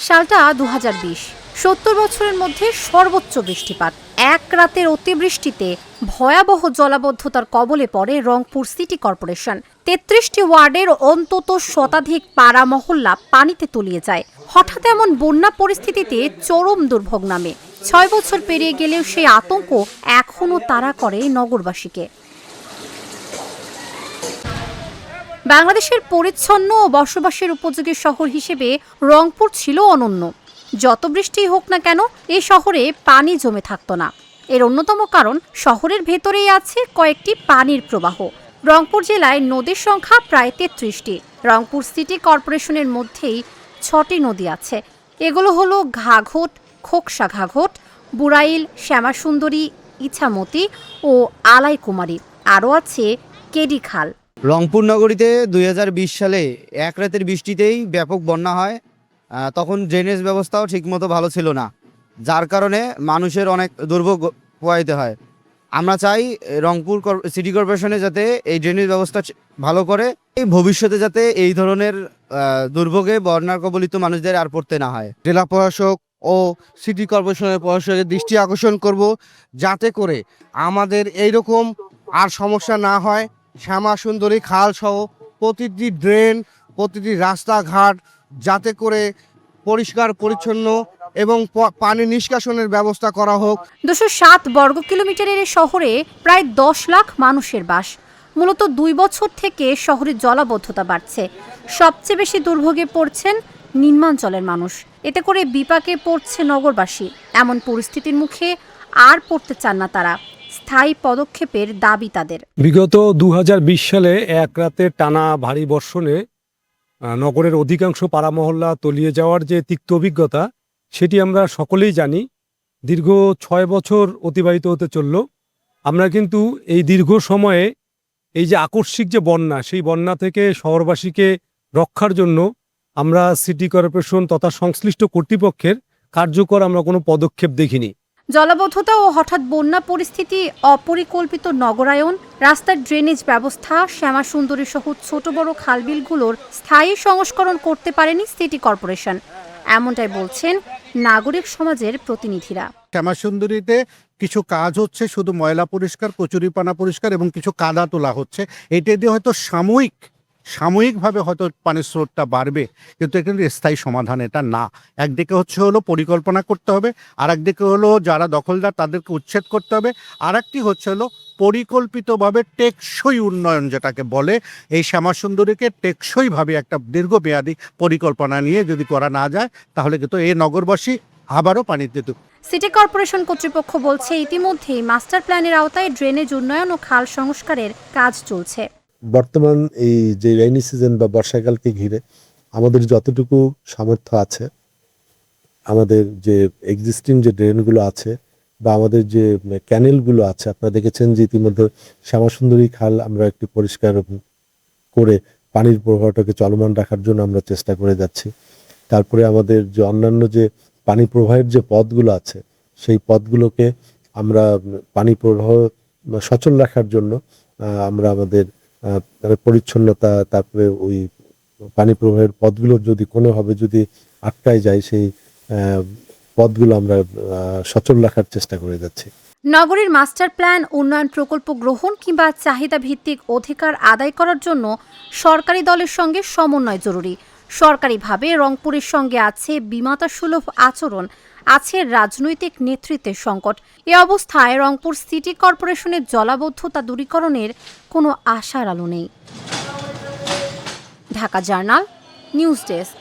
সালটা ২০২০। ৭০ বছরের মধ্যে সর্বোচ্চ বৃষ্টিপাত। এক রাতের অতিবৃষ্টিতে ভয়াবহ জলাবদ্ধতার কবলে পড়ে রংপুর সিটি কর্পোরেশন। ৩৩টি ওয়ার্ডের অন্তত শতাধিক পাড়া মহল্লা পানিতে তলিয়ে যায়। হঠাৎ এমন বন্যা পরিস্থিতিতে চরম দুর্ভোগ নামে। ৬ বছর পেরিয়ে গেলেও সেই আতঙ্ক এখনও তাড়া করে নগরবাসীকে। বাংলাদেশের পরিচ্ছন্ন ও বসবাসের উপযোগী শহর হিসেবে রংপুর ছিল অনন্য। যত বৃষ্টি হোক না কেন এই শহরে পানি জমে থাকতো না। এর অন্যতম কারণ শহরের ভেতরেই আছে কয়েকটি পানির প্রবাহ। রংপুর জেলায় নদীর সংখ্যা প্রায় ৩৩টি। রংপুর সিটি কর্পোরেশনের মধ্যেই ৬টি নদী আছে। এগুলো হলো ঘাঘট, খোকসা ঘাঘট, বুড়াইল, শ্যামাসুন্দরী, ইছামতি ও আলাইকুমারী। আরও আছে কেডি খাল। রংপুর নগরীতে ২০২০ সালে এক রাতের বৃষ্টিতেই ব্যাপক বন্যা হয়। তখন ড্রেনেজ ব্যবস্থাও ঠিকমতো ভালো ছিল না, যার কারণে মানুষের অনেক দুর্ভোগ পোহাইতে হয়। আমরা চাই রংপুর সিটি কর্পোরেশনে যাতে এই ড্রেনেজ ব্যবস্থা ভালো করে, এই ভবিষ্যতে যাতে এই ধরনের দুর্ভোগে বন্যার কবলিত মানুষদের আর পড়তে না হয়। জেলা প্রশাসক ও সিটি কর্পোরেশনের প্রশাসকের দৃষ্টি আকর্ষণ করব, যাতে করে আমাদের এইরকম আর সমস্যা না হয়। শ্যামাসুন্দরী খাল সহ প্রতিটি ড্রেন, প্রতিটি রাস্তাঘাট যাতে করে পরিষ্কার পরিচ্ছন্ন এবং পানি নিষ্কাশনের ব্যবস্থা করা হোক। ২০৭ বর্গ কিলোমিটারের শহরে প্রায় ১০ লাখ মানুষের বাস। মূলত ২ বছর থেকে শহরে জলাবদ্ধতা বাড়ছে। সবচেয়ে বেশি দুর্ভোগে পড়ছেন নিম্নাঞ্চলের মানুষ। এতে করে বিপাকে পড়ছে নগরবাসী। এমন পরিস্থিতির মুখে আর পড়তে চান না তারা। স্থায়ী পদক্ষেপের দাবি তাদের। বিগত ২০২০ সালে এক রাতে টানা ভারী বর্ষণে নগরের অধিকাংশ পাড়া মহল্লা তলিয়ে যাওয়ার যে তিক্ত অভিজ্ঞতা, সেটি আমরা সকলেই জানি। দীর্ঘ ৬ বছর অতিবাহিত হতে চলল। আমরা কিন্তু এই দীর্ঘ সময়ে এই যে আকস্মিক যে বন্যা, সেই বন্যা থেকে শহরবাসীকে রক্ষার জন্য আমরা সিটি কর্পোরেশন তথা সংশ্লিষ্ট কর্তৃপক্ষের কার্যকর আমরা কোনো পদক্ষেপ দেখিনি। জলাবদ্ধতা ও হঠাৎ বন্যা পরিস্থিতি, অপরিকল্পিত নগরায়ন, রাস্তার ড্রেনেজ ব্যবস্থা, শ্যামাসুন্দরী সহ ছোট বড় খালবিলগুলোর স্থায়ী সংস্করণ করতে পারেনি সিটি কর্পোরেশন। এমনটাই বলছেন নাগরিক সমাজের প্রতিনিধিরা। শ্যামাসুন্দরীতে কিছু কাজ হচ্ছে, শুধু ময়লা পরিষ্কার, কচুরিপানা পরিষ্কার এবং কিছু কাদা তোলা হচ্ছে। এটা দিয়ে হয়তো সাময়িকভাবে হয়তো পানির স্রোতটা বাড়বে, কিন্তু এখানে স্থায়ী সমাধান এটা না। একদিকে হলো পরিকল্পনা করতে হবে, আর একদিকে হলো যারা দখলদার তাদেরকে উচ্ছেদ করতে হবে, আর একটি হলো পরিকল্পিতভাবে টেকসই উন্নয়ন যেটাকে বলে। এই শ্যামাসুন্দরীকে টেকসইভাবে একটা দীর্ঘমেয়াদী পরিকল্পনা নিয়ে যদি করা না যায়, তাহলে কিন্তু এই নগরবাসী আবারও পানিতে ডুবে। সিটি কর্পোরেশন কর্তৃপক্ষ বলছে ইতিমধ্যেই মাস্টার প্ল্যানের আওতায় ড্রেনেজ উন্নয়ন ও খাল সংস্কারের কাজ চলছে। বর্তমান এই যে রেইনি সিজন বা বর্ষাকালকে ঘিরে আমাদের যতটুকু সামর্থ্য আছে, আমাদের যে এক্সিস্টিং যে ড্রেনগুলো আছে বা আমাদের যে ক্যানেলগুলো আছে, আপনারা দেখেছেন যে ইতিমধ্যে শ্যামাসুন্দরী খাল আমরা একটি পরিষ্কার করে পানির প্রবাহটাকে চলমান রাখার জন্য আমরা চেষ্টা করে যাচ্ছি। তারপরে আমাদের যে অন্যান্য যে পানি প্রবাহের যে পথগুলো আছে, সেই পথগুলোকে আমরা পানি প্রবাহ সচল রাখার জন্য আমরা আমাদের পরিচ্ছন্নতা, তারপরে ওই পানি প্রবাহের পথগুলো যদি কোনোভাবে যদি আটকায় যায়, সেই পথগুলো আমরা সচল রাখার চেষ্টা করে যাচ্ছি। নগরীর মাস্টার প্ল্যান, উন্নয়ন প্রকল্প গ্রহণ কিংবা চাহিদা ভিত্তিক অধিকার আদায় করার জন্য সরকারি দলের সঙ্গে সমন্বয় জরুরি। সরকারিভাবে রংপুরের সঙ্গে আছে বিমাতা সুলভ আচরণ, আছে রাজনৈতিক নেতৃত্বের সংকট। এ অবস্থায় রংপুর সিটি কর্পোরেশনের জলাবদ্ধতা দূরীকরণের কোনো আশার আলো নেই। Dhaka journal, news desk.